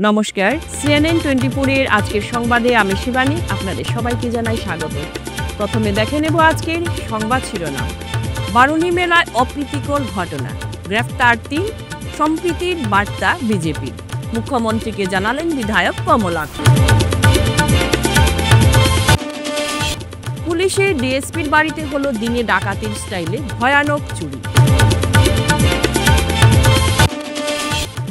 নমস্কার, CNN 24 এর আজকের সংবাদে আমি শিবানী আপনাদের সবাইকে জানাই স্বাগত। প্রথমে দেখে নেব আজকের সংবাদ শিরোনাম। বারুণী মেলায় অপ্রীতিকর ঘটনা, গ্রেফতার ৩, সম্প্রীতির বার্তা বিজেপির, মুখ্যমন্ত্রীকে জানালেন বিধায়ক কমলাক্ষ। পুলিশের ডিএসপির বাড়িতে হলো দিনে ডাকাতির স্টাইলে ভয়ানক চুরি।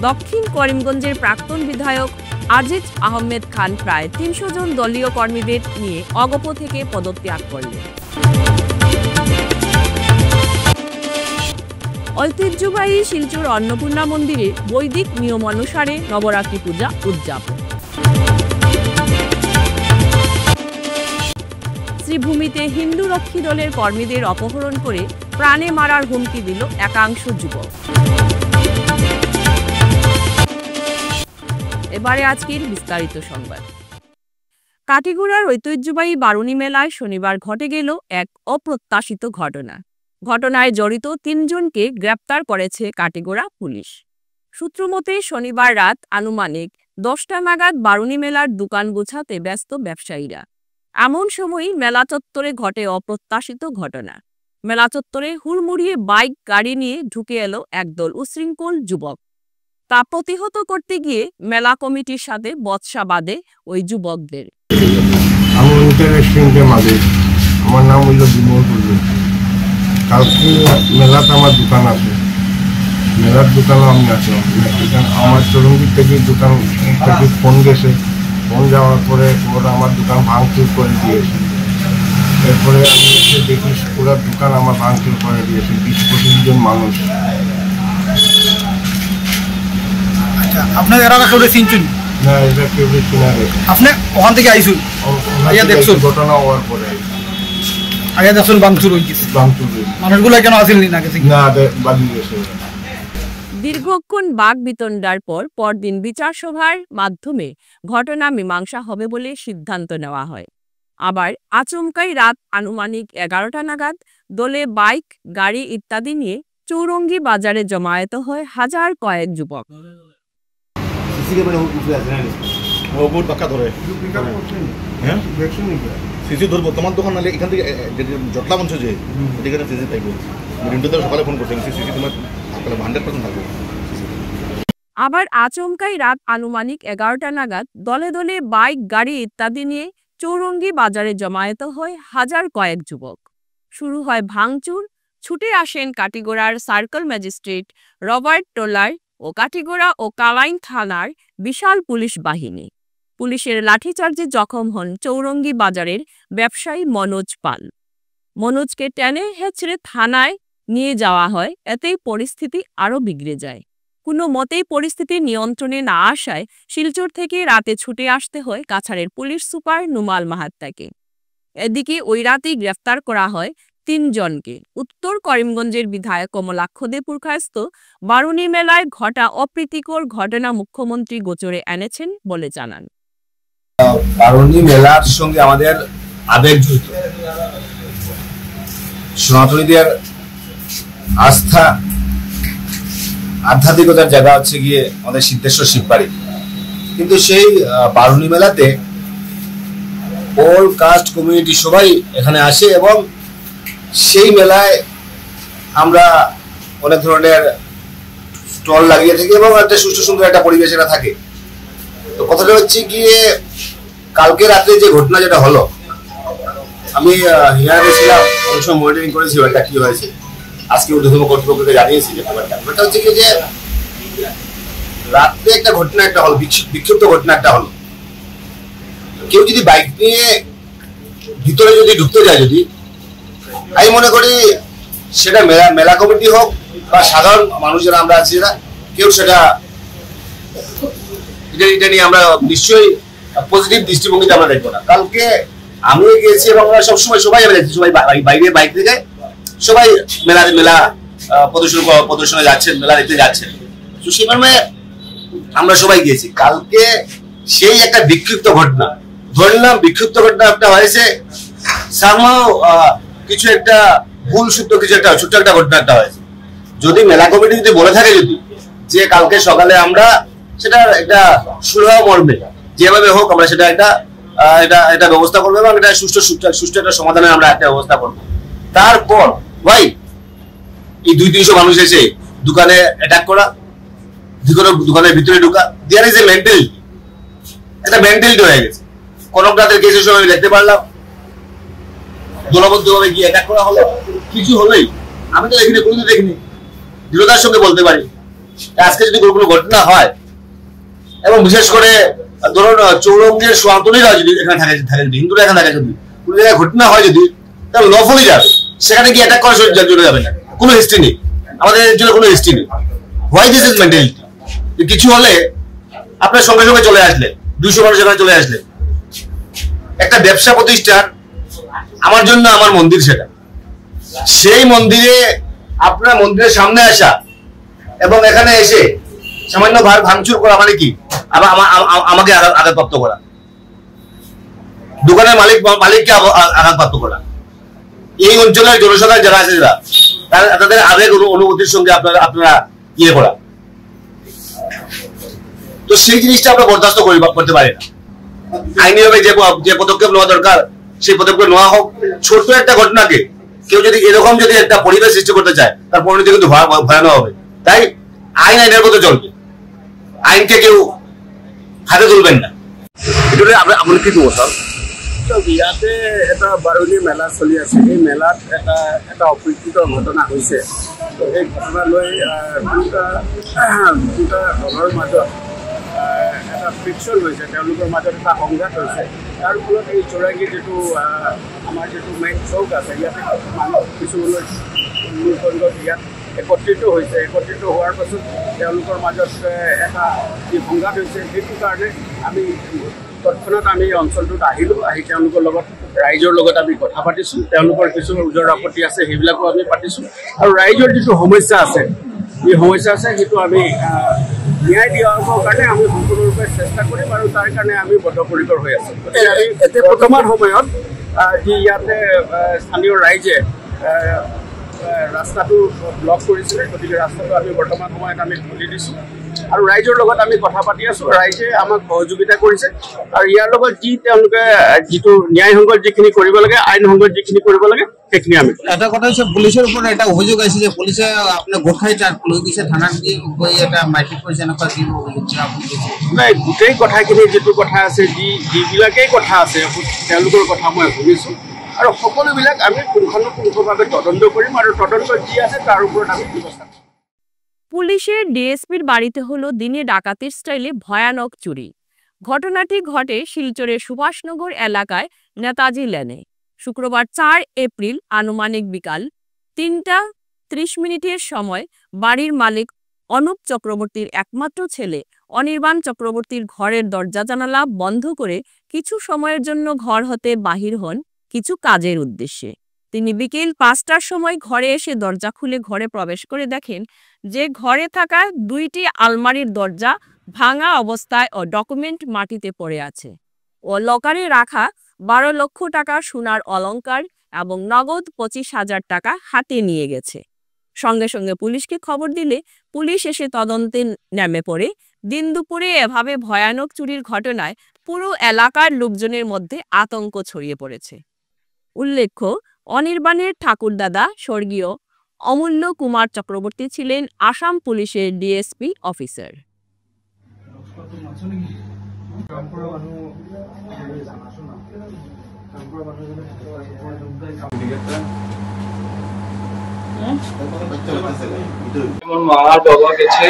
দক্ষিণ করিমগঞ্জের প্রাক্তন বিধায়ক আজিজ আহমেদ খান প্রায় ৩০০ জন দলীয় কর্মীদের নিয়ে অগপ থেকে পদত্যাগ করলেন। ঐতিহ্যবাহী শিলচর অন্নপূর্ণা মন্দিরে বৈদিক নিয়মানুসারে নবরাত্রি পূজা উদযাপন। শ্রীভূমিতে হিন্দু রক্ষী দলের কর্মীদের অপহরণ করে প্রাণে মারার হুমকি দিল একাংশ যুবক। এবারে আজকের বিস্তারিত সংবাদ। কাটিগড়ার ঐতিহ্যবাহী বারুণী মেলায় শনিবার ঘটে গেল এক অপ্রত্যাশিত ঘটনা। ঘটনায় জড়িত ৩ জনকে গ্রেপ্তার করেছে কাটিগড়া পুলিশ। সূত্রমতে শনিবার রাত আনুমানিক ১০টা নাগাদ বারুণী মেলার দোকান গোছাতে ব্যস্ত ব্যবসায়ীরা। এমন সময়ই মেলা চত্বরে ঘটে অপ্রত্যাশিত ঘটনা। মেলা চত্বরে হুড়মুড়িয়ে বাইক গাড়ি নিয়ে ঢুকে এলো একদল উশৃঙ্খল যুবক। তা প্রতিহত করতে গিয়ে মেলা কমিটির সাথে বচসা বাঁধে ওই যুবকদের। আমার নাম হইল বিমল পুরী। কালকে মেলাতে আমার দোকান আছে, মেলার দোকানও আমি আসলাম। আমার চরঙ্গীর থেকে দোকান থেকে ফোন গেছে, ফোন যাওয়ার পরে ওরা আমার দোকান ভাঙচুর করে দিয়েছে। এরপরে আমি এসে দেখি পুরো দোকান আমার ভাঙচুর করে দিয়েছে ২০-২৫ জন মানুষ। আপনার এরা কেউ চিনছেন না, এটা কেউ চিনা গেছে। আপনি ওখান থেকে আইসুন দেখছেন ঘটনা হওয়ার পরে আগে দেখছেন ভাঙচুর হয়ে গেছে। মানুষগুলো কেন আসেন না গেছে না বাগিয়ে গেছে। দীর্ঘক্ষণ বাক বিতণ্ডার পর পরদিন বিচার সভার মাধ্যমে ঘটনা মীমাংসা হবে বলে সিদ্ধান্ত নেওয়া হয়। আবার আচমকাই রাত আনুমানিক ১১টা নাগাদ দলে বাইক গাড়ি ইত্যাদি নিয়ে চৌরঙ্গি বাজারে জমায়েত হয় হাজার কয়েক যুবক। তোমার দোকান নালে এখান থেকে জটলা মঞ্চ যে এখানে সিসি থাকবে। সকালে ফোন করছেন সিসি তোমার 100% থাকবে। আবার আচমকাই রাত আনুমানিক ১১টা নাগাদ দলে দলে বাইক গাড়ি ইত্যাদি নিয়ে চৌরঙ্গি বাজারে জমায়েত হয় হাজার কয়েক যুবক। শুরু হয় ভাঙচুর। ছুটে আসেন কাটিগড়ার সার্কেল ম্যাজিস্ট্রেট রবার্ট টোলার ও কাটিগড়া ও কালাইন থানার বিশাল পুলিশ বাহিনী। পুলিশের লাঠিচার্জে জখম হন চৌরঙ্গি বাজারের ব্যবসায়ী মনোজ পাল। মনোজকে টেনে হেঁচড়ে থানায় নিয়ে যাওয়া হয়। এতেই পরিস্থিতি আরও বিগড়ে যায়। কোনো মতেই পরিস্থিতি নিয়ন্ত্রণে না আসায় শিলচর থেকে রাতে ছুটে আসতে হয় কাছাড়ের পুলিশ সুপার নুমাল মাহাত্তাকে। এদিকে ওই রাতেই গ্রেফতার করা হয় ৩ জনকে। উত্তর করিমগঞ্জের বিধায়ক কমলাক্ষ দে পুরকায়স্থ বারুণী মেলায় ঘটা অপ্রীতিকর ঘটনা মুখ্যমন্ত্রী গোচরে এনেছেন বলে জানান। বারুণী মেলার সঙ্গে আমাদের আবেগ জড়িত। সনাতনীদের আস্থা আধ্যাত্মিকতার জায়গা হচ্ছে গিয়ে আমাদের সিদ্ধেশ্বর শিববাড়ি। কিন্তু সেই বারুণী মেলাতে অল কাস্ট কমিউনিটি সবাই এখানে আসে এবং সেই মেলায় আমরা অনেক ধরনের স্টল লাগিয়ে থাকি এবং একটা সুষ্ঠু সুন্দর একটা পরিবেশ এটা থাকে। তো কথাটা হচ্ছে গিয়ে কালকে রাত্রে যে ঘটনা যেটা হলো, আমি হিয়ার গেছিলাম, অনেক সময় মনিটরিং করেছি এটা কি হয়েছে। আজকে ঊর্ধ্বতম কর্তৃপক্ষকে জানিয়েছি যে ব্যাপারটা হচ্ছে কি যে রাত্রে একটা ঘটনা একটা হলো, বিক্ষিপ্ত ঘটনা একটা হলো। কেউ যদি বাইক নিয়ে ভিতরে যদি ঢুকতে যায়, যদি আমি মনে করি সেটা মেলা কমিটি হোক বা সাধারণ মানুষ যারা আমরা আছি যারা, কেউ সেটা এটা নিয়ে আমরা নিশ্চয়ই পজিটিভ দৃষ্টিভঙ্গিতে আমরা দেখবো না। কালকে আমিও গিয়েছি এবং আমরা সবসময় সবাই আমরা যাচ্ছি, সবাই বাইরে বাইক থেকে সবাই মেলা প্রদর্শনে যাচ্ছেন, মেলা দেখতে যাচ্ছেন। তো সেই মর্মে আমরা সবাই গিয়েছি। কালকে সেই একটা বিক্ষিপ্ত ঘটনা, ধরলাম বিক্ষিপ্ত ঘটনা একটা হয়েছে, কিছু একটা ভুল সূত্র কিছু একটা ছোট্ট একটা ঘটনা একটা হয়েছে। যদি মেলা কমিটি যদি বলে থাকে যদি যে কালকে সকালে আমরা সেটা একটা সুরাহা মর্মে যেভাবে হোক আমরা সেটা একটা ব্যবস্থা করবো এবং এটা সুষ্ঠু একটা সমাধানের আমরা একটা ব্যবস্থা করবো। তারপর ভাই এই 200-300 মানুষ এসে দোকানে অ্যাটাক করা, দোকানের ভিতরে ঢোকা, দেয়ার ইজ এ মেন্টালিটি, একটা মেন্টালিটি হয়ে গেছে। কনকনাথের কেসের সময় আমি দেখতে পারলাম দলবদ্ধভাবে গিয়ে অ্যাটাক করা হলো, কিছু হলোই আমি তো এখানে কোনোদিন দেখিনি, দৃঢ়তার সঙ্গে বলতে পারি। আজকে যদি কোনো ঘটনা হয় এবং বিশেষ করে ধরুন চৌরঙ্গের সোয়ান্তনীরা যদি এখানে থাকে যদি হিন্দুরা এখানে থাকে, যদি কোনো জায়গায় ঘটনা হয় যদি, তাহলে লফলি যাবে, সেখানে গিয়ে অ্যাটাক করার জন্য যাবে না, কোনো হিস্ট্রি নেই, আমাদের জন্য কোনো হিস্ট্রি নেই। Why this is mentality? কিছু হলে আপনার সঙ্গে সঙ্গে চলে আসলে 200 মানুষ এখানে চলে আসলে, একটা ব্যবসা প্রতিষ্ঠান আমার জন্য আমার মন্দির, সেটা সেই মন্দিরে আপনার মন্দিরের সামনে আসা এবং এখানে এসে সামান্য ভাঙচুর করা মানে কি? আমাকে আঘাতপ্রাপ্ত করা, দোকানের মালিককে আঘাতপ্রাপ্ত করা, এই অঞ্চলের জনসাধারণ যারা আছে তাদের আবেগ অনুভূতির সঙ্গে আপনারা ইয়ে করা, তো সেই জিনিসটা আমরা বরদাস্ত করতে পারি না। আইনিভাবে যে পদক্ষেপ নেওয়া দরকার সেই পদক্ষেপ নেওয়া হোক। ছোট্ট একটা ঘটনাকে কেউ যদি এরকম যদি একটা পরিবেশ সৃষ্টি করতে চায়, তার পরিণতি কিন্তু ভয়ানক হবে। তাই আইনের মতো চলবে, আইনকে কেউ হাতে তুলবেন না। এটা আপনি কি বলতাম? ইয়াতে এটা বাৰুণী মেলা চলি আছে, এই মেলাত এটা অপ্ৰীতিকৰ ঘটনা হৈছে। তো এই ঘটনা লৈ দুটা দলৰ মাজত এটা ফ্ৰিকশ্যন হৈছে, তেওঁলোকৰ মাজত এটা সংঘাত হৈছে। তাৰ ফলত এই চৌৰাঙ্গী যিটো আমাৰ যিটো মেইন চৌক আছে, ইয়াতে মানুহ কিছুমানৰ লোকসংখ্যক ইয়াত একত্ৰিত হৈছে। একত্ৰিত হোৱাৰ পাছত তেওঁলোকৰ মাজত এটা যি সংঘাত হৈছে, সেইটো কাৰণে আমি তৎক্ষণাৎ আমি অঞ্চলটোত আহিলোঁ। আহি তেওঁলোকৰ লগত ৰাইজৰ লগত আমি কথা পাতিছোঁ, তেওঁলোকৰ কিছু ওজৰ আপত্তি আছে সেইবিলাকো আমি পাতিছোঁ, আৰু ৰাইজৰ যিটো সমস্যা আছে সেইটো আমি ন্যায় দিয়াবৰ কাৰণে আমি সম্পূৰ্ণৰূপে চেষ্টা কৰিম, আৰু তাৰ কাৰণে আমি বদ্ধপৰিকৰ হৈ আছোঁ। গতিকে বৰ্তমান সময়ত যি ইয়াতে স্থানীয় ৰাইজে ৰাস্তাটো ব্লক কৰিছিলে, গতিকে ৰাস্তাটো আমি বৰ্তমান সময়ত আমি খুলি দিছোঁ আৰু ৰাইজৰ লগত আমি কথা পাতি আছোঁ। ৰাইজে আমাক সহযোগিতা কৰিছে, আৰু ইয়াৰ লগত তেওঁলোকে যিটো ন্যায়সংগত যিখিনি কৰিব লাগে, আইনসংগত যিখিনি কৰিব লাগে সেইখিনি আমি। এটা কথা হৈছে পুলিচৰ ওপৰত এটা অভিযোগ আহিছে যে পুলিচে আপোনাৰ গোটখাই লৈ গৈছে থানাত গৈ এটা মাৰপিট কৰিছে, এনেকুৱা কি নাই, গোটেই কথাখিনি যিটো কথা আছে, যিবিলাকেই কথা আছে তেওঁলোকৰ কথা মই শুনিছোঁ, আৰু সকলোবিলাক আমি পুংখানুপুংখভাৱে তদন্ত কৰিম, আৰু তদন্ত যি আছে তাৰ ওপৰত আমি ব্যৱস্থা কৰিম। পুলিশের ডিএসপির বাড়িতে হলো দিনে ডাকাতির স্টাইলে ভয়ানক চুরি। ঘটনাটি ঘটে শিলচরের সুভাষনগর এলাকায় নেতাজি লেনে শুক্রবার 4 এপ্রিল আনুমানিক বিকাল 3:30 সময় বাড়ির মালিক অনুপ চক্রবর্তীর একমাত্র ছেলে অনির্বাণ চক্রবর্তীর ঘরের দরজা জানালা বন্ধ করে কিছু সময়ের জন্য ঘর হতে বাহির হন কিছু কাজের উদ্দেশ্যে। তিনি বিকেল 5টার সময় ঘরে এসে দরজা খুলে ঘরে প্রবেশ করে দেখেন যে ঘরে থাকা 2টি আলমারির দরজা ভাঙা অবস্থায় ও ডকুমেন্ট মাটিতে পড়ে আছে ও লকারে রাখা 12 লক্ষ টাকা সোনার অলংকার এবং নগদ 25,000 টাকা হাতে নিয়ে গেছে। সঙ্গে সঙ্গে পুলিশকে খবর দিলে পুলিশ এসে তদন্তে নেমে পড়ে। দিন দুপুরে এভাবে ভয়ানক চুরির ঘটনায় পুরো এলাকার লোকজনের মধ্যে আতঙ্ক ছড়িয়ে পড়েছে। উল্লেখ্য, অনির্বাণের ঠাকুরদাদা স্বর্গীয় অমূল্য কুমার চক্রবর্তী ছিলেন আসাম পুলিশের ডিএসপি অফিসার। আমার মা আর বাবা গেছে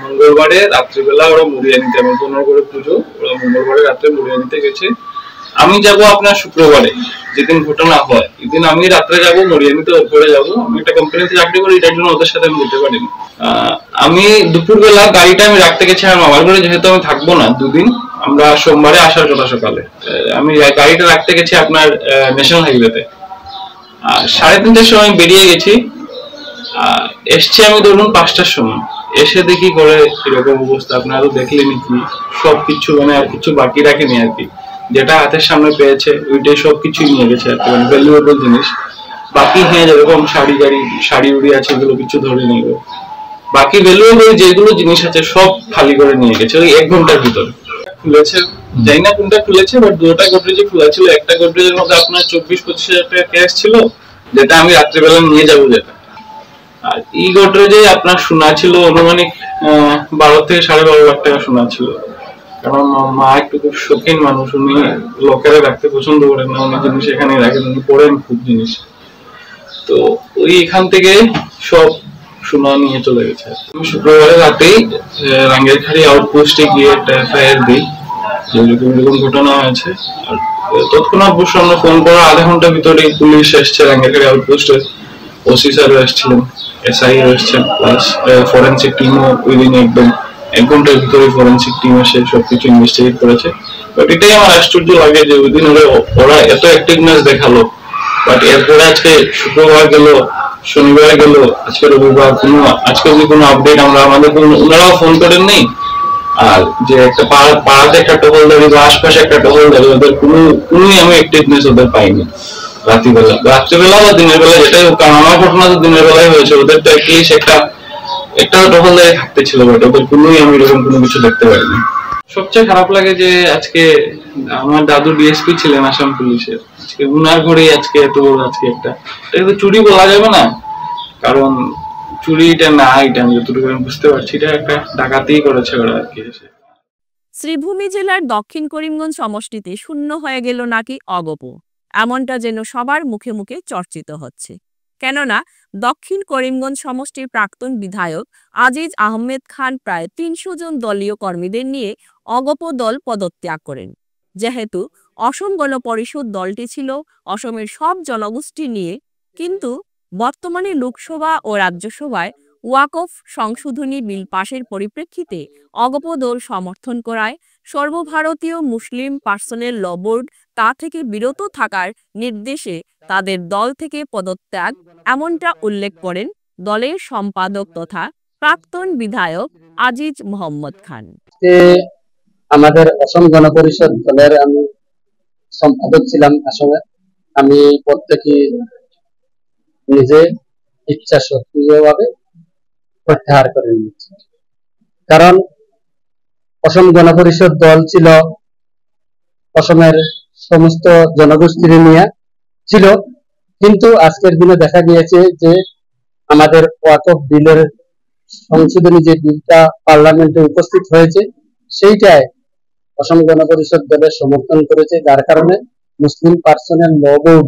মঙ্গলবারে রাত্রিবেলা, ওরা মুড়িয়ে নিতে, আমার বোনের করে পুজো, ওরা মঙ্গলবারে রাত্রে মুড়িয়ে নিতে গেছে। আমি যাব আপনার শুক্রবারে, যেদিন ঘটনা হয় এদিন আমি রাত্রে যাব মুড়িয়ে নিতে, ওপরে যাবো। আমি একটা কোম্পানিতে চাকরি করি, এটার জন্য ওদের সাথে আমি যেতে পারিনি। আমি দুপুরবেলা গাড়িটা আমি রাখতে গেছি আমার মামার ঘরে, যেহেতু আমি থাকবো না 2 দিন, আমরা সোমবারে আসার কথা সকালে। আমি গাড়িটা রাখতে গেছি আপনার ন্যাশনাল হাইওয়েতে। 3:30টার সময় বেরিয়ে গেছি, এসছি আমি ধরুন 5টার সময়। এসে দেখি করে এরকম অবস্থা, আপনারা দেখলেনি কি, সবকিছু মানে আর কিছু বাকি রাখেনি আর কি, যেটা হাতের সামনে পেয়েছে ওইটাই সবকিছুই নিয়ে গেছে আর কি, মানে ভ্যালুয়েবল জিনিস। বাকি হ্যাঁ যেরকম শাড়ি উড়ি আছে এগুলো কিছু ধরে নিল। বাকি ভ্যালুয়েবল যেগুলো জিনিস আছে সব খালি করে নিয়ে গেছে ওই 1 ঘন্টার ভিতরে। খুলেছে, জানি না কোনটা খুলেছে, বাট দুটো গোদরেজই খোলা ছিল। একটা গোদরেজের মধ্যে আপনার 24-25 হাজার টাকা ক্যাশ ছিল, যেটা আমি রাত্রিবেলা নিয়ে যাবো যেটা। আর এই গোদরেজে আপনার সোনা ছিল অনুমানিক 12 থেকে 12.5 লাখ টাকা সোনা ছিল। কারণ মা একটু খুব শৌখিন মানুষ, উনি লকারে রাখতে পছন্দ করেন না, উনি জিনিস এখানে রাখেন, উনি পড়েন খুব জিনিস। তো ওই এখান থেকে সব সোনা নিয়ে চলে গেছে। আমি শুক্রবারের রাতেই রাঙ্গেরখাড়ি আউটপোস্টে গিয়ে একটা এফআইআর দিই যে এরকম ঘটনা হয়েছে। আর তৎক্ষণাৎ অবশ্য আমরা ফোন করার আধা ঘন্টার ভিতরে পুলিশ এসছে, রাঙ্গেরখাড়ি আউটপোস্টে ওসি স্যারও এসেছিলেন, এসআইও এসছেন, প্লাস ফরেন্সিক টিমও ওই দিনে একদম 1 ঘন্টার ভিতরে ফরেন্সিক টিম এসে সবকিছু ইনভেস্টিগেট করেছে। বাট এটাই আমার আশ্চর্য লাগে যে ওই দিন ওরা এত অ্যাক্টিভনেস দেখালো, বাট এরপরে আজকে শুক্রবার গেল, শনিবার গেল, আজকে রবিবার, আজকে যদি কোনো আপডেট আমরা আমাদের ওনারাও ফোন করেন নেই। আর যে একটা পাড়াতে একটা টহলদারি বা আশপাশে একটা টহলদারি, ওদের কোনোই আমি অ্যাক্টিভনেস ওদের পাইনি রাত্রিবেলা বা দিনের বেলা, যেটাই হোক। কারণ আমার ঘটনা তো দিনের বেলায় হয়েছে, ওদের তো অ্যাটলিস্ট একটা টহলদারি থাকতে ছিল, বাট ওদের কোনোই আমি এরকম কোনো কিছু দেখতে পাইনি। সবচেয়ে খারাপ লাগে যে আজকে আমার দাদু ডিএসপি ছিলেন আসাম পুলিশের, আজকে উনার ঘরে আজকে এত বড় আজকে এটা তো চুরি বলা যাবে না, কারণ চুরিটা না, এটা আমি যতটুকু বুঝতে পারছি এটা একটা ডাকাতি করেছে ওরা আর কি। শ্রীভূমি জেলার দক্ষিণ করিমগঞ্জ সমষ্টিতে শূন্য হয়ে গেল নাকি অগপ, এমনটা যেন সবার মুখে মুখে চর্চিত হচ্ছে। কেননা দক্ষিণ করিমগঞ্জ সমষ্টির প্রাক্তন বিধায়ক আজিজ আহমেদ খান প্রায় 300 জন দলীয় কর্মীদের নিয়ে অগপ দল পদত্যাগ করেন। যেহেতু অসম গণ পরিষদ দলটি ছিল অসমের সব জনগোষ্ঠী নিয়ে, কিন্তু বর্তমানে লোকসভা ও রাজ্যসভায় ওয়াকফ সংশোধনী বিল পাশের পরিপ্রেক্ষিতে অগপ দল সমর্থন করায় সর্বভারতীয় মুসলিম পার্সোনেল ল বোর্ড তা থেকে বিরত থাকার নির্দেশে তাদের দল থেকে পদত্যাগ, এমনটা উল্লেখ করেন দলের সম্পাদক তথা প্রাক্তন বিধায়ক আজিজ মোহাম্মদ খান। আমাদের অসম গণ পরিষদ দলের আমি সম্পাদক ছিলাম আসলে। আমি প্রত্যেকে নিজে ইচ্ছা সক্রিয়ভাবে প্রত্যাহার করে নিয়েছি, কারণ অসম গণ পরিষদ দল ছিল অসমের সমস্ত জনগোষ্ঠীর নিয়ে ছিল, কিন্তু আজকের দিনে দেখা গিয়েছে যে আমাদের ওয়াকফ বিলের সংশোধনী যে বিলটা পার্লামেন্টে উপস্থিত হয়েছে সেইটাই অসম গণ পরিষদ দলের সমর্থন করেছে, যার কারণে মুসলিম পার্সোনেল ল বোর্ড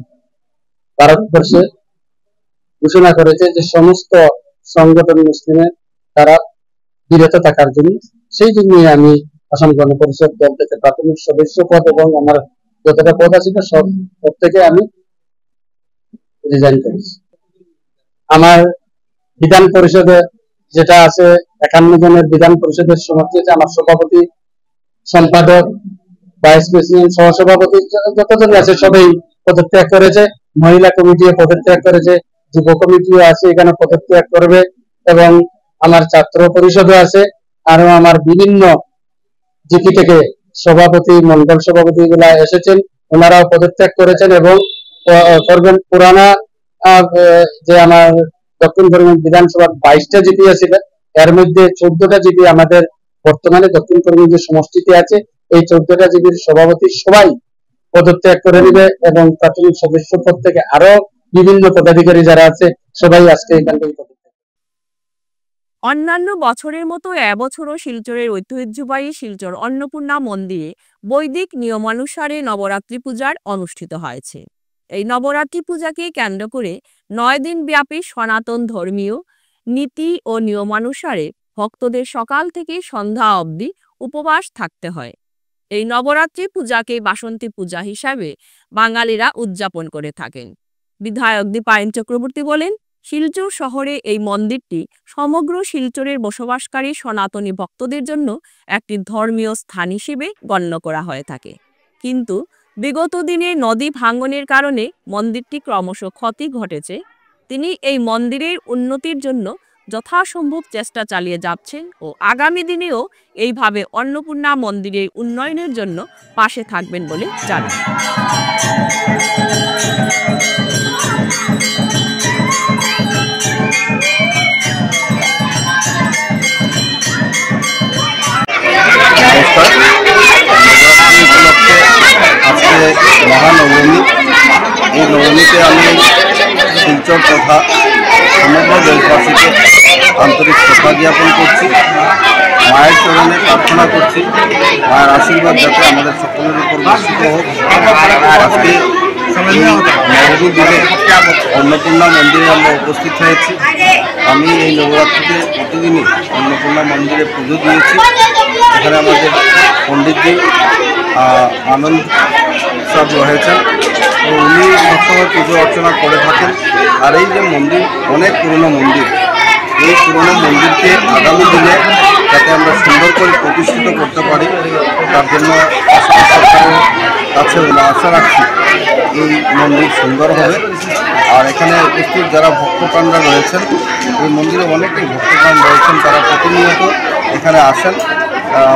ভারতবর্ষে ঘোষণা করেছে যে সমস্ত সংগঠন মুসলিমের তারা বিরত থাকার জন্য। সেই জন্যই আমি অসম গণ পরিষদ দল থেকে প্রাথমিক সদস্য পদ এবং আমার যতটা পদ আছে সব পদ থেকে আমি রিজাইন করেছি। আমার বিধান পরিষদে যেটা আছে 51 জনের বিধান পরিষদের সমাপ্তি আছে, আমার সভাপতি, সম্পাদক, ভাইস প্রেসিডেন্ট, সহসভাপতি যতজন আছে সবাই পদত্যাগ করেছে। মহিলা কমিটিও পদত্যাগ করেছে, যুব কমিটিও আছে এখানে পদত্যাগ করবে, এবং আমার ছাত্র পরিষদও আছে, আরো আমার বিভিন্ন জিপি থেকে সভাপতি, মন্ডল সভাপতি গুলা এসেছেন, ওনারাও পদত্যাগ করেছেন এবং করবেন। পুরানা যে আমার দক্ষিণ করিমগঞ্জ বিধানসভার 22টা জিপি আছে, এর মধ্যে 14টা জিপি আমাদের বর্তমানে দক্ষিণ করিমগঞ্জের সমষ্টিতে আছে। এই 14টা জিপির সভাপতি সবাই পদত্যাগ করে নেবে এবং প্রাথমিক সদস্য পদ থেকে আরো বিভিন্ন পদাধিকারী যারা আছে সবাই আজকে এখান থেকে পদত্যাগ। অন্যান্য বছরের মতো এবছরও শিলচরের ঐতিহ্যবাহী শিলচর অন্নপূর্ণা মন্দিরে বৈদিক নিয়মানুসারে নবরাত্রি পূজার অনুষ্ঠিত হয়েছে। এই নবরাত্রি পূজাকে কেন্দ্র করে 9 দিন ব্যাপী সনাতন ধর্মীয় নীতি ও নিয়মানুসারে ভক্তদের সকাল থেকে সন্ধ্যা অবধি উপবাস থাকতে হয়। এই নবরাত্রি পূজাকে বাসন্তী পূজা হিসাবে বাঙালিরা উদযাপন করে থাকেন। বিধায়ক দীপায়ন চক্রবর্তী বলেন, শিলচর শহরে এই মন্দিরটি সমগ্র শিলচরের বসবাসকারী সনাতনী ভক্তদের জন্য একটি ধর্মীয় স্থান হিসেবে গণ্য করা হয়ে থাকে, কিন্তু বিগত দিনে নদী ভাঙনের কারণে মন্দিরটি ক্রমশ ক্ষতি ঘটেছে। তিনি এই মন্দিরের উন্নতির জন্য যথাসম্ভব চেষ্টা চালিয়ে যাচ্ছেন ও আগামী দিনেও এইভাবে অন্নপূর্ণা মন্দিরের উন্নয়নের জন্য পাশে থাকবেন বলে জানান। নবমীতে আমি শিলচর তথা সমগ্র দেশবাসীকে আন্তরিক শ্রদ্ধা জ্ঞাপন করছি। মায়ের চরণে প্রার্থনা করছি মায়ের আশীর্বাদ যাতে আমাদের সকলের উপর বর্ষিত হোক। আজকে নবমী দিনে অন্নপূর্ণা মন্দিরে আমরা উপস্থিত হয়েছি। আমি এই নবরাত্রিতে প্রতিদিনই অন্নপূর্ণা মন্দিরে পুজো দিয়েছি। এখানে আমাদের পণ্ডিতজি আনন্দ সব রয়েছেন, তো উনি সবসময় পুজো অর্চনা করে থাকেন। আর এই যে মন্দির অনেক পুরনো মন্দির, এই পুরনো মন্দিরকে আগামী দিনে যাতে আমরা সুন্দর করে প্রতিষ্ঠিত করতে পারি তার জন্য সরকারের কাছে আশা রাখছি এই মন্দির সুন্দর হবে। আর এখানে উপস্থিত যারা ভক্তপ্রাণরা রয়েছেন, এই মন্দিরে অনেকেই ভক্তপ্রাণ রয়েছেন, তারা প্রতিনিয়ত এখানে আসেন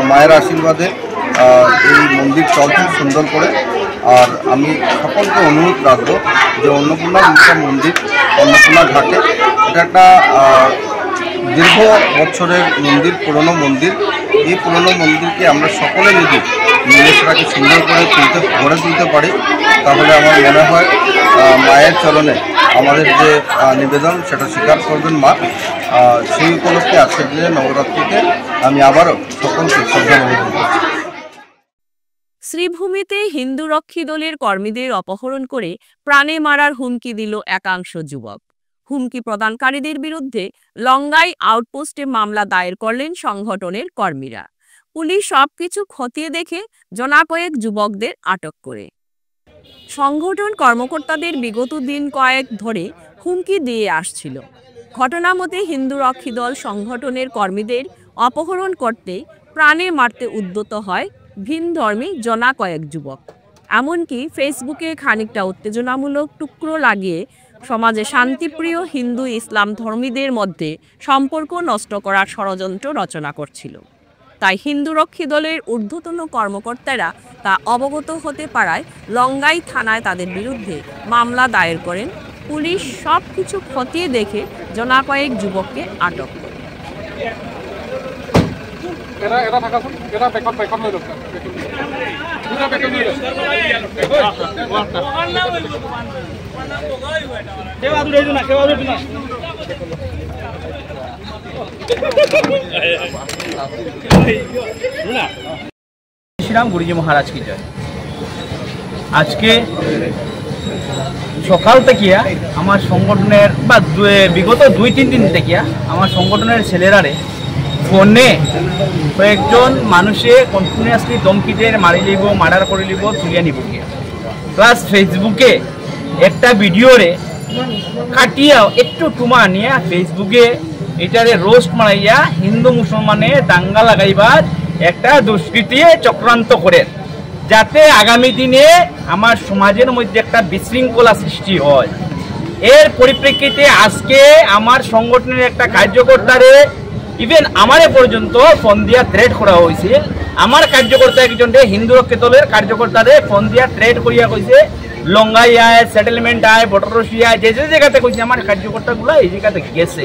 মায়ের আশীর্বাদে এই মন্দির চলছে সুন্দর করে। আর আমি সকলকে অনুরোধ রাখবো যে অন্নপূর্ণা মন্দির, অন্নপূর্ণা ঘাটে, এটা একটা দীর্ঘ বছরের মন্দির, পুরনো মন্দির। এই পুরনো মন্দিরকে আমরা সকলে যদি মিলে সেটাকে সুন্দর করে গড়ে তুলতে পারি তাহলে আমার মনে হয় মায়ের চরণে আমাদের যে নিবেদন সেটা স্বীকার করবেন মা। সেই উপলক্ষে আজকের দিনে নবরাত্রিতে আমি আবারও সকলকে শ্রদ্ধা নিবেদন করছি। শ্রীভূমিতে হিন্দু রক্ষী দলের কর্মীদের অপহরণ করে প্রাণে মারার হুমকি দিল একাংশ যুবক। হুমকি প্রদানকারীদের বিরুদ্ধে লঙ্গাই আউটপোস্টে মামলা দায়ের করলেন সংগঠনের কর্মীরা। পুলিশ সবকিছু খতিয়ে দেখে জনাকয়েক যুবকদের আটক করে। সংগঠন কর্মকর্তাদের বিগত দিন কয়েক ধরে হুমকি দিয়ে আসছিল। ঘটনা মতে হিন্দু রক্ষী দল সংগঠনের কর্মীদের অপহরণ করতে প্রাণে মারতে উদ্যত হয় ভিনধর্মী জনাকয়েক যুবক। এমনকি ফেসবুকে খানিকটা উত্তেজনামূলক টুকরো লাগিয়ে সমাজে শান্তিপ্রিয় হিন্দু ইসলাম ধর্মীদের মধ্যে সম্পর্ক নষ্ট করার ষড়যন্ত্র রচনা করছিল। তাই হিন্দু রক্ষী দলের ঊর্ধ্বতন কর্মকর্তারা তা অবগত হতে পারায় লঙ্গাই থানায় তাদের বিরুদ্ধে মামলা দায়ের করেন। পুলিশ সব কিছু খতিয়ে দেখে জনাকয়েক যুবককে আটক করে। শ্রীরাম গুরুজি মহারাজ কি জয়। আজকে সকাল থেকে আমার সংগঠনের বা বিগত 2-3 দিন থেকে আমার সংগঠনের ছেলেরারে ফোনে কয়েকজন মানুষে কন্টিনিউয়াসলি ধমকি দিয়ে মারি লিব, মার্ডার করে লিব, তুলিয়া নিব গিয়া। প্লাস ফেসবুকে একটা ভিডিওরে কাটিয়া একটু টুমা নিয়ে ফেসবুকে এটারে রোস্ট মারাইয়া হিন্দু মুসলমানে দাঙ্গা লাগাইবার একটা দুষ্কৃতি চক্রান্ত করে, যাতে আগামী দিনে আমার সমাজের মধ্যে একটা বিশৃঙ্খলা সৃষ্টি হয়। এর পরিপ্রেক্ষিতে আজকে আমার সংগঠনের একটা কার্যকর্তারে ইভেন আমারে পর্যন্ত ফোন দিয়া থ্রেট করা হয়েছে। আমার কার্যকর্তা একজনকে হিন্দু রক্ষী দলের কার্যকর্তারে ফোন দিয়া থ্রেট করিয়া কইছে লঙ্গাই আয়, সেটেলমেন্ট আয়, বটরসি আয়, যে যে জায়গাতে কইছে আমার কার্যকর্তাগুলো এই জায়গাতে গেছে।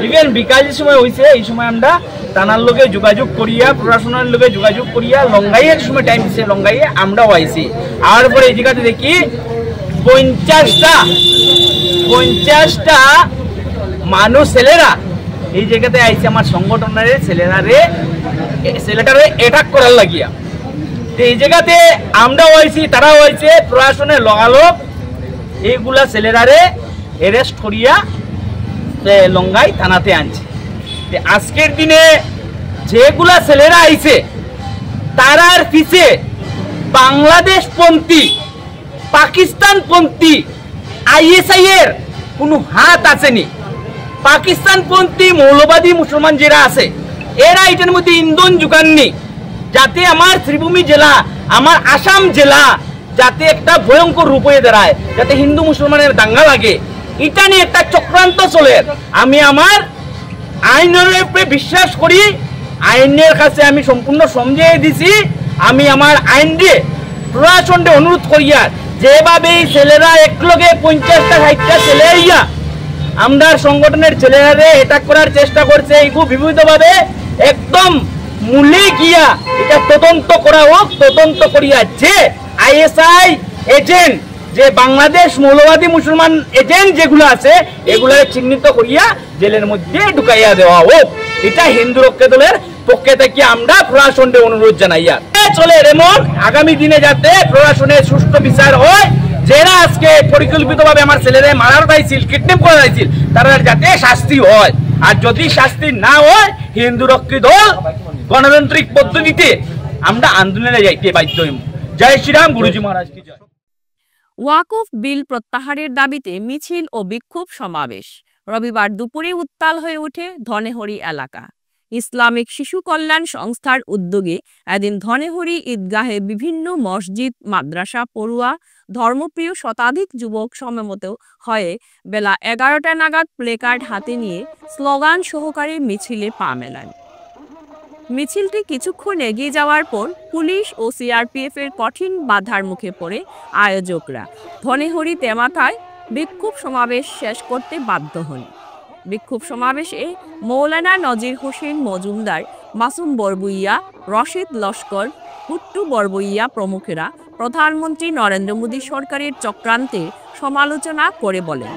ইভেন বিকাল যে সময় হয়েছে এই সময় আমরা থানার লোকে যোগাযোগ করিয়া, প্রশাসনের লোকে যোগাযোগ করিয়া লঙ্গাইয়ের সময় টাইম দিচ্ছে, লঙ্গাইয়ে আমরাও আইছি। আর পরে এই জায়গাতে দেখি 50টা মানুষ ছেলেরা এই জায়গাতে আইছে আমার সংগঠনের ছেলেটারে অ্যাটাক করার লাগিয়া। এই জায়গাতে আমরাও আইছি, তারাও আইছে, প্রশাসনের লগালগ এইগুলা ছেলেরারে অ্যারেস্ট করিয়া লঙ্গাই থানাতে আনছে। আজকের দিনে যেগুলা ছেলেরা আইছে তারার পিছে বাংলাদেশপন্থী, পাকিস্তানপন্থী, ISI এর কোনো হাত আসেনি। পাকিস্তানপন্থী মৌলবাদী মুসলমান যারা আছে এরা এটার মধ্যে ইন্ধন যোগাননি, যাতে আমার শ্রীভূমি জেলা, আমার আসাম জেলা যাতে একটা ভয়ঙ্কর রূপ হয়ে দাঁড়ায়, যাতে হিন্দু মুসলমানের দাঙ্গা লাগে, এটা নিয়ে একটা চক্রান্ত চলে। আমি আমার আইনের উপরে বিশ্বাস করি, আইনের কাছে আমি সম্পূর্ণ সমঝিয়ে দিছি। আমি আমার আইন দিয়ে প্রশাসনকে অনুরোধ করিয়া যেভাবে এই ছেলেরা একলগে 50টা ছেলে আইয়া আমরা সংগঠনের ছেলেরা অ্যাটাক করার চেষ্টা করছে, এইগুলো বিভিন্নভাবে একদম মূলে গিয়া এটা তদন্ত করা হোক। তদন্ত করিয়া যে ISI এজেন্ট যে বাংলাদেশ মৌলবাদী মুসলমান এজেন্ট যেগুলো আছে এগুলো চিহ্নিত করিয়া জেলের মধ্যে ঢুকাইয়া দেওয়া হোক। এটা হিন্দু রক্ষা দলের পক্ষে থেকে আমরা প্রশাসনকে অনুরোধ জানাইয়া চলে এমন আগামী দিনে যাতে প্রশাসনের সুষ্ঠু বিচার হয়। যারা আজকে পরিকল্পিতভাবে আমার ছেলেরে মারার চাইছিল, কিডন্যাপ করা চাইছিল, তারা যাতে শাস্তি হয়। আর যদি শাস্তি না হয় হিন্দু রক্ষী দল গণতান্ত্রিক পদ্ধতিতে আমরা আন্দোলনে যাইতে বাধ্য হইব। জয় শ্রীরাম, গুরুজি মহারাজ কি জয়। ওয়াকফ বিল প্রত্যাহারের দাবিতে মিছিল ও বিক্ষোভ সমাবেশ। রবিবার দুপুরে উত্তাল হয়ে ওঠে ধনেহরি এলাকা। ইসলামিক শিশু কল্যাণ সংস্থার উদ্যোগে এদিন ধনেহরি ঈদগাহে বিভিন্ন মসজিদ, মাদ্রাসা, পড়ুয়া, ধর্মপ্রিয় শতাধিক যুবক সমবেত হয়ে বেলা 11টা নাগাদ প্লেকার্ড হাতে নিয়ে স্লোগান সহকারে মিছিলে পা মেলান। মিছিলটি কিছুক্ষণ এগিয়ে যাওয়ার পর পুলিশ ও সিআরপিএফ এর কঠিন বাধার মুখে পড়ে আয়োজকরা ধনেহরি তেমাথায় বিক্ষোভ সমাবেশ শেষ করতে বাধ্য হন। বিক্ষোভ সমাবেশে মৌলানা নজির হোসেন মজুমদার, মাসুম বরবুইয়া, রশিদ লস্কর, হুট্টু বরবুইয়া প্রমুখেরা প্রধানমন্ত্রী নরেন্দ্র মোদী সরকারের চক্রান্তে সমালোচনা করে বলেন,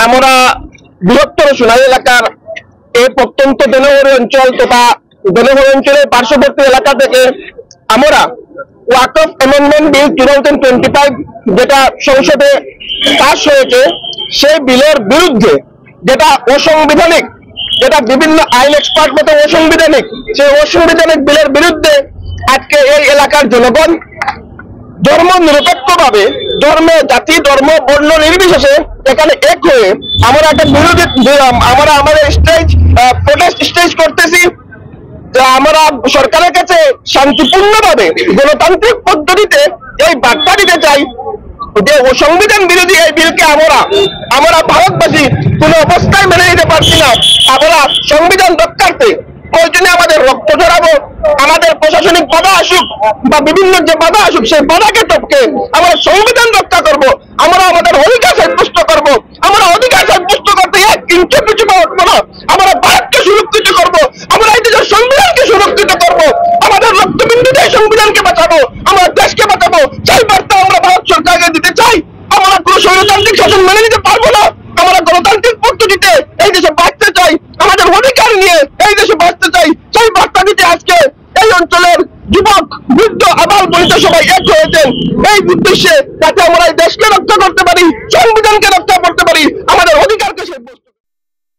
আমরা বৃহত্তর সোনালী এলাকার এই প্রত্যন্ত ধনেহরি অঞ্চল তথা ধনেহরি অঞ্চলের পার্শ্ববর্তী এলাকা থেকে আমরা ওয়াকফ অ্যামেন্ডমেন্ট বিল 2025 যেটা সংসদে পাস হয়েছে সেই বিলের বিরুদ্ধে, যেটা অসাংবিধানিক, যেটা বিভিন্ন আইন এক্সপার্ট মতো অসাংবিধানিক, সেই অসাংবিধানিক বিলের বিরুদ্ধে আজকে এই এলাকার জনগণ ধর্ম নিরপেক্ষভাবে, ধর্মে, জাতি, ধর্ম, বর্ণ নির্বিশেষে এখানে এক হয়ে আমরা একটা বিরোধী, আমরা আমাদের প্রোটেস্ট স্টেজ করতেছি। আমরা সরকারের কাছে শান্তিপূর্ণভাবে গণতান্ত্রিক পদ্ধতিতে এই বার্তা দিতে চাই যে সংবিধান বিরোধী এই বিলকে আমরা ভারতবাসী কোন অবস্থায় মেনে নিতে পারছি না। আমরা সংবিধান রক্ষার্থে প্রয়োজনে আমাদের রক্ত ঝরাবো, আমাদের প্রশাসনিক বাধা আসুক বা বিভিন্ন যে বাধা আসুক সেই বাধাকে টপকে আমরা সংবিধান রক্ষা করব, আমরা আমাদের অধিকার সাব্যস্ত করব। আমরা অধিকার সাব্যস্ত করতে এক ইঞ্চি পিছু উঠবো না। আমরা ভারতকে সুরক্ষিত করব, আমরা এই দেশের সংবিধানকে সুরক্ষিত করব, আমাদের রক্তবিন্দুতে সংবিধানকে বাঁচাবো, আমরা দেশকে বাঁচাবো। সেই বার্তা আমরা ভারত সরকারকে দিতে চাই। আমরা কোনো স্বৈরতান্ত্রিক শাসন মেনে নিতে পারবো না। আমরা গণতান্ত্রিক পদ্ধতিতে এই দেশে বাঁচতে চাই, আমাদের অধিকার নিয়ে এই দেশে বাঁচতে চাই। সেই বার্তা দিতে আজকে এই অঞ্চলের যুবক, বৃদ্ধ, আবাল বনিত সবাই এক হয়েছেন এই উদ্দেশ্যে, যাতে আমরা এই দেশকে রক্ষা করতে পারি, সংবিধানকে রক্ষা করতে পারি, আমাদের অধিকারকে সাব্যস্ত।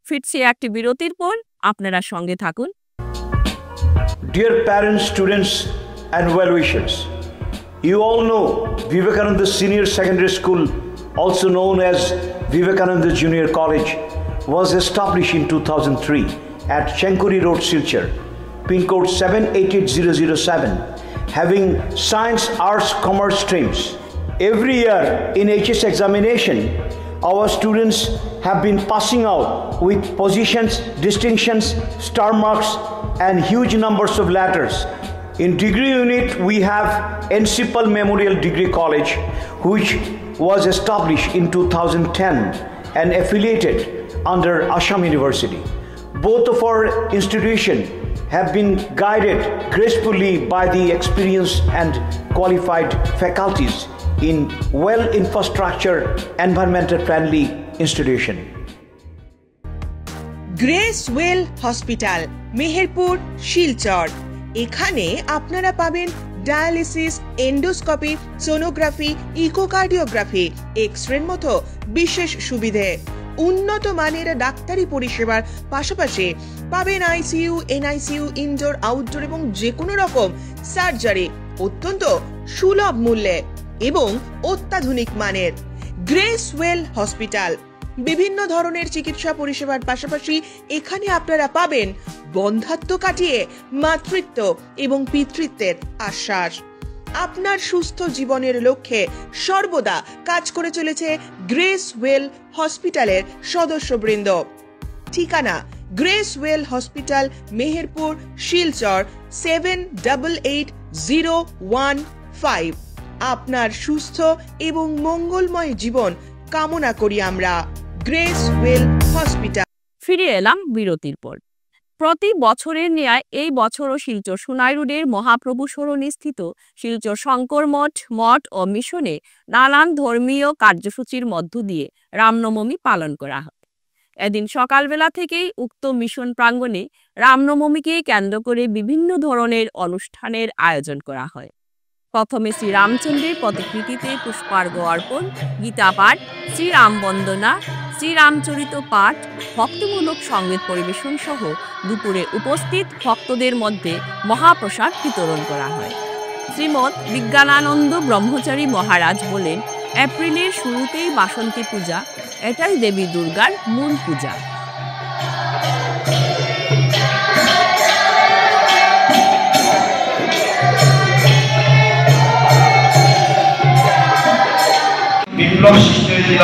ফিরছি একটি বিরতির পর, আপনারা সঙ্গে থাকুন। Dear parents, students and well-wishers, you all know Vivekananda Senior Secondary School, also known as Vivekananda Junior College, was established in 2003 at Chenkuri Road, Silchar, pin code 788007, having science, arts, commerce streams. Every year in HS examination, our students have been passing out with positions, distinctions, star marks and huge numbers of letters. In degree unit, we have Encipal Memorial Degree College, which was established in 2010 and affiliated under Assam University. Both of our institutions have been guided gracefully by the experienced and qualified faculties in well-infrastructure, environmental-friendly institution. Grace well hospital, Meherpur, Silchar. এখানে আপনারা পাবেন dialysis, endoscopy, sonography, echocardiography, এক্স-রের মতো বিশেষ সুবিধে। উন্নত মানের ডাক্তারি পরিষেবার পাশাপাশি পাবেন আইসিইউ, এনআইসিইউ, ইনডোর, আউটডোর এবং যে কোনো রকম সার্জারি অত্যন্ত সুলভ মূল্যে এবং অত্যাধুনিক মানের। গ্রেস ওয়েল হসপিটাল বিভিন্ন ধরনের চিকিৎসা পরিষেবার পাশাপাশি এখানে আপনারা পাবেন বন্ধাত্ব কাটিয়ে মাতৃত্ব এবং পিতৃত্বের আশ্বাস। আপনার সুস্থ জীবনের লক্ষ্যে সর্বদা কাজ করে চলেছে গ্রেস ওয়েল হসপিটালের সদস্যবৃন্দ। ঠিকানা গ্রেসওয়েল হসপিটাল, মেহেরপুর, শিলচর 788015। আপনার সুস্থ এবং মঙ্গলময় জীবন কামনা করি আমরা। গ্রেসওয়েল হসপিটাল। ফিরে এলাম বিরতির পর। প্রতি বছরের ন্যায় এই বছরও শিলচর সোনাই রোডের মহাপ্রভু সরণি স্থিত শিলচর শঙ্কর মঠ ও মিশনে নানান ধর্মীয় কার্যসূচির মধ্য দিয়ে রামনবমী পালন করা হয়। এদিন সকালবেলা থেকেই উক্ত মিশন প্রাঙ্গণে রামনবমীকে কেন্দ্র করে বিভিন্ন ধরনের অনুষ্ঠানের আয়োজন করা হয়। প্রথমে শ্রীরামচন্দ্রের প্রতিকৃতিতে পুষ্পার্ঘ অর্পণ, গীতা পাঠ, শ্রীরাম বন্দনা, শ্রীরামচরিত পাঠ, ভক্তিমূলক সঙ্গীত পরিবেশন সহ দুপুরে উপস্থিত ভক্তদের মধ্যে মহাপ্রসাদ বিতরণ করা হয়। শ্রীমৎ বিজ্ঞানানন্দ ব্রহ্মচারী মহারাজ বলেন, এপ্রিলের শুরুতেই বাসন্তী পূজা, এটাই দেবী দুর্গার মূল পূজা। বিপ্লব সৃষ্টি হয়েছিল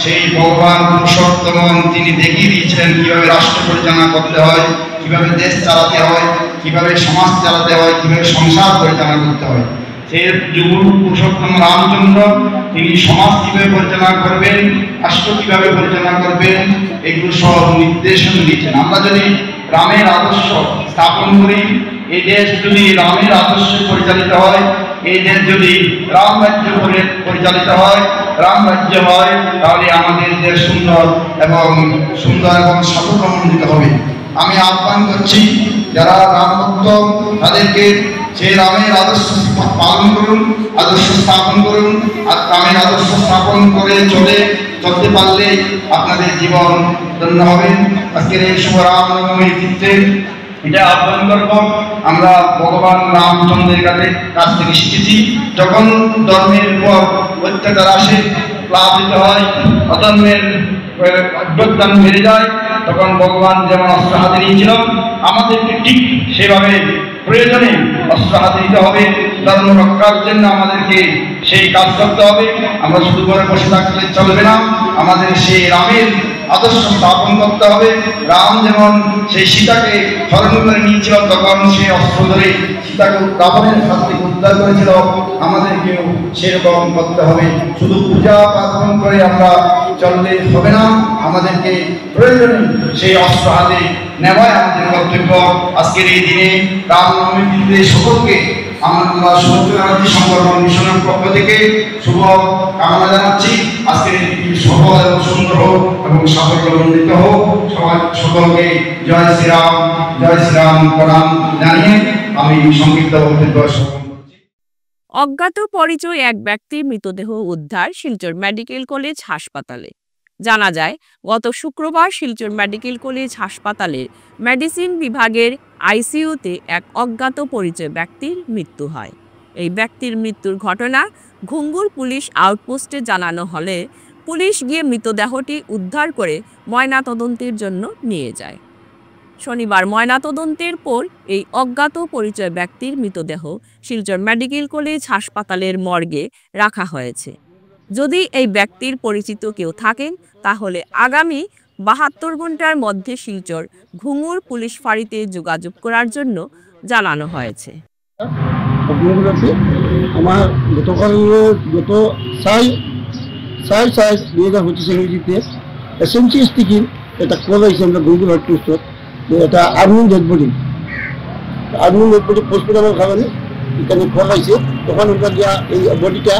সেই ভগবান পুরুষোত্তম, তিনি দেখিয়ে দিয়েছিলেন কিভাবে রাষ্ট্র পরিচালনা করতে হয়, কিভাবে দেশ চালাতে হয়, কিভাবে সমাজ চালাতে হয়, কিভাবে সংসার পরিচালনা করতে হয়। সেই যুগ পুরুষোত্তম রামচন্দ্র তিনি সমাজ কিভাবে পরিচালনা করবেন, রাষ্ট্র কিভাবে পরিচালনা করবেন, এগুলো সব নির্দেশন দিয়েছেন। আমরা যদি রামের আদর্শ স্থাপন করি, এই দেশ যদি রামের আদর্শে পরিচালিত হয়, এই দেশ যদি রাম রাজ্য পরিচালিত হয়, রাম রাজ্য হয়, তাহলে আমাদের দেশ সুন্দর এবং সাফল্যমণ্ডিত হবে। আমি আহ্বান করছি যারা রাম ভক্ত তাদেরকে সেই রামের আদর্শ পালন করুন, আদর্শ স্থাপন করুন। আর রামের আদর্শ স্থাপন করে চলতে পারলে আপনাদের জীবন ধন্য হবে। আজকের এই শুভ রামনবমীর তিথিতে এটা আহ্বান করব, আমরা ভগবান রামচন্দ্রের কাছ থেকে শিখেছি, যখন ধর্মের উপর অত্যাচার আসে, প্লাবিত হয়, অধর্মের অভ্যুত্থান বেড়ে যায়, তখন ভগবান যেমন অস্ত্র হাতে নিয়েছিল, আমাদেরকে ঠিক সেভাবে প্রয়োজনে অস্ত্র হাতে নিতে হবে। ধর্ম রক্ষার জন্য আমাদেরকে সেই কাজ করতে হবে। আমরা শুধু ঘরে বসে থাকলে চলবে না, আমাদের সেই রামের আদর্শ স্থাপন করতে হবে। রাম যেমন সেই সীতাকে হরণ করে নিয়েছিল, তখন সেই অস্ত্র ধরে সীতাকে রাবণের হাত থেকে উদ্ধার করেছিল। আমাদেরকেও সেরকম করতে হবে। শুধু পূজা পার্বণ করে আমরা চললে হবে না, আমাদেরকে প্রয়োজনে সেই অস্ত্র হাতে নেওয়াই আমাদের কর্তব্য। আজকের এই দিনে রামনবমীর দিনে সকলকে আমরা সূর্যনারায়ণ সংগঠন মিশনের পক্ষ থেকে শুভ কামনা জানাচ্ছি। আজকের এই দিনটি সফল এবং সুন্দর হোক এবং সাফল্যমণ্ডিত হোক। সকলকে জয় শ্রীরাম প্রণাম জানিয়ে আমি সংক্ষিপ্ত বক্তব্য সমাপন করছি। অজ্ঞাত পরিচয় এক ব্যক্তির মৃতদেহ উদ্ধার শিলচর মেডিকেল কলেজ হাসপাতালে। জানা যায়, গত শুক্রবার শিলচর মেডিকেল কলেজ হাসপাতালের মেডিসিন বিভাগের আইসিইউতে এক অজ্ঞাত পরিচয় ব্যক্তির মৃত্যু হয়। এই ব্যক্তির মৃত্যুর ঘটনা ঘুঙ্গুর পুলিশ আউটপোস্টে জানানো হলে পুলিশ গিয়ে মৃতদেহটি উদ্ধার করে ময়নাতদন্তের জন্য নিয়ে যায়। শনিবার ময়নাতদন্তের পর এই অজ্ঞাত পরিচয় ব্যক্তির মৃতদেহ শিলচর মেডিকেল কলেজ হাসপাতালের মর্গে রাখা হয়েছে। যদি এই ব্যক্তির পরিচিত কেউ থাকেন, তাহলে আগামী 72 ঘন্টার মধ্যে শিলচর ঘুঙ্গুর পুলিশ ফাঁড়িতে যোগাযোগ করার জন্য জানানো হয়েছে। আমার গতকাল গত 4/4/2025 ইংরেজিতে এসএমসি থেকে একটা কল হয়েছে আমরা ঘুঙ্গুর আউটপোস্টত, এটা আর্মিন ডেড বডি পোস্টমর্টমের কারণে এখানে কল হয়েছে। তখন আমরা গিয়া এই বডিটা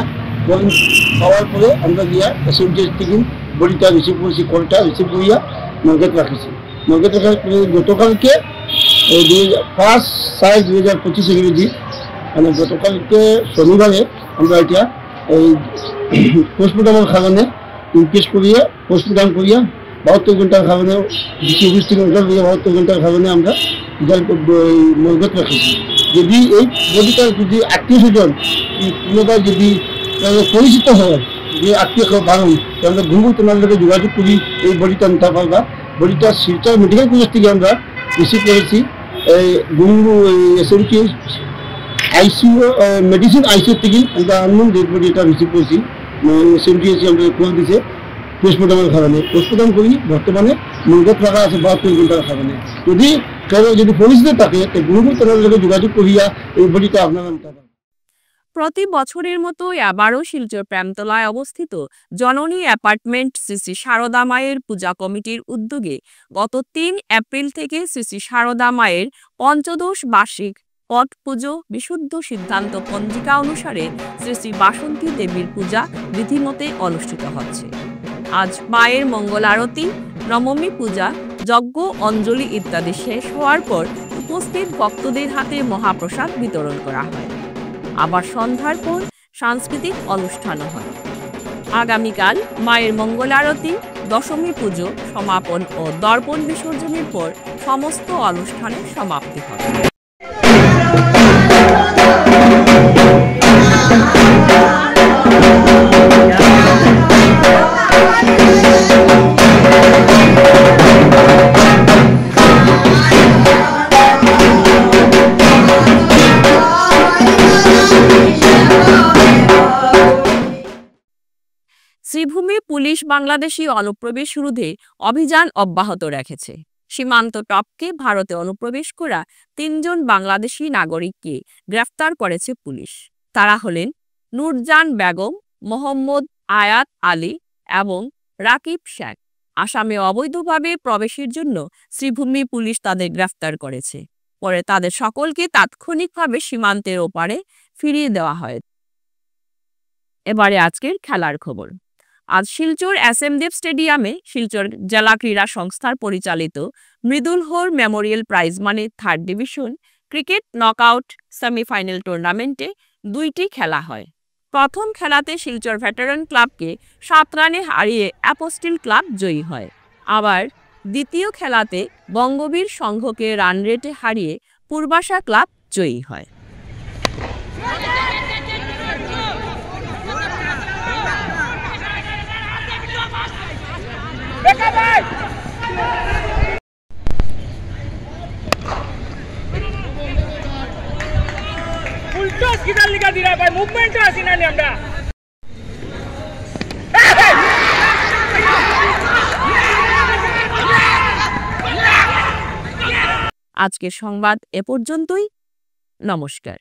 পাওয়ার পরে আমরা গিয়া এসএমসি থেকে বডিটা রিসিভ করেছি, কলটা রিসিভ করিয়া মর্গেট রাখিছি। মর্গেট রাখার পরে গতকালকে 5/4/2025 ইংরেজি মানে গতকালকে শনিবারে আমরা এটা এই পোস্টমর্টমের কারণে ইনকেস করিয়া পোস্টমর্টম করিয়া 72 ঘন্টার কারণে ডিসি অফিস থেকে অর্ডার দিয়ে 72 ঘন্টার কারণে আমরা মর্গেট রাখিছি। যদি এই বডিটার যদি আত্মীয় স্বজন পুনরায় যদি পরিচিত হয়, যে আত্মীয় বারণ, আমরা ঘুঙ্গুর তোমার লোকের যোগাযোগ করি এই বডিটা নিতে পারবা। বডিটা শিলচর মেডিকেল কলেজ থেকে আমরা রিসিভ করেছি। এই Ghungur SMC ICU medicine ICU থেকে আমরা আননোন ডেড বডি এটা রিসিভ করেছি। এসএমসি আমরা কল দিছে, পোস্টমর্টমের কারণে পোস্টমর্টম করি বর্তমানে নির্গত রাখা আছে 72 ঘন্টার কারণে। যদি কারো যদি পরিস্থিতি থাকে তো গুরুমুখ তাদের লোক যোগাযোগ করিয়া এই বডিটা আপনারা নিতে পারেন। প্রতি বছরের মতো এবারও শিলচর প্রেমতলায় অবস্থিত জননী অ্যাপার্টমেন্ট শ্রী শ্রী সারদা মায়ের পূজা কমিটির উদ্যোগে গত 3 এপ্রিল থেকে শ্রী শ্রী সারদা মায়ের পঞ্চদশ বার্ষিক পট পুজো বিশুদ্ধ সিদ্ধান্ত পঞ্জিকা অনুসারে শ্রী শ্রী বাসন্তী দেবীর পূজা রীতিমতে অনুষ্ঠিত হচ্ছে। আজ মায়ের মঙ্গল আরতি, নবমী পূজা, যজ্ঞ, অঞ্জলি ইত্যাদি শেষ হওয়ার পর উপস্থিত ভক্তদের হাতে মহাপ্রসাদ বিতরণ করা হয়। আবার সন্ধ্যার পর সাংস্কৃতিক অনুষ্ঠানও হয়। আগামীকাল মায়ের মঙ্গল আরতি, দশমী পুজো সমাপন ও দর্পণ বিসর্জনের পর সমস্ত অনুষ্ঠানের সমাপ্তি হবে। শ্রীভূমি পুলিশ বাংলাদেশি অনুপ্রবেশ রোধে অভিযান অব্যাহত রেখেছে। সীমান্ত টপকে ভারতে অনুপ্রবেশ করা 3 জন বাংলাদেশি নাগরিককে গ্রেফতার করেছে পুলিশ। তারা হলেন নূরজান বেগম, মোহাম্মদ আয়াত আলী এবং রাকিব শেখ। আসামে অবৈধভাবে প্রবেশের জন্য শ্রীভূমি পুলিশ তাদের গ্রেফতার করেছে। পরে তাদের সকলকে তাৎক্ষণিকভাবে সীমান্তের ওপারে ফিরিয়ে দেওয়া হয়। এবারে আজকের খেলার খবর। আজ শিলচর এসএমদেব স্টেডিয়ামে শিলচর জেলা ক্রীড়া সংস্থার পরিচালিত Mridul Hore memorial prize money 3rd division cricket knockout semifinal টুর্নামেন্টে 2টি খেলা হয়। প্রথম খেলাতে শিলচর ভেটারান ক্লাবকে 7 রানে হারিয়ে অ্যাপোস্টিল ক্লাব জয়ী হয়। আবার দ্বিতীয় খেলাতে বঙ্গবীর সংঘকে রান রেটে হারিয়ে পূর্বাশা ক্লাব জয়ী হয়। उल्टोस किधर लिखा दिया भाई मूवमेंट तो आसी ना नहीं हमरा আজকের সংবাদ এ পর্যন্তই। নমস্কার।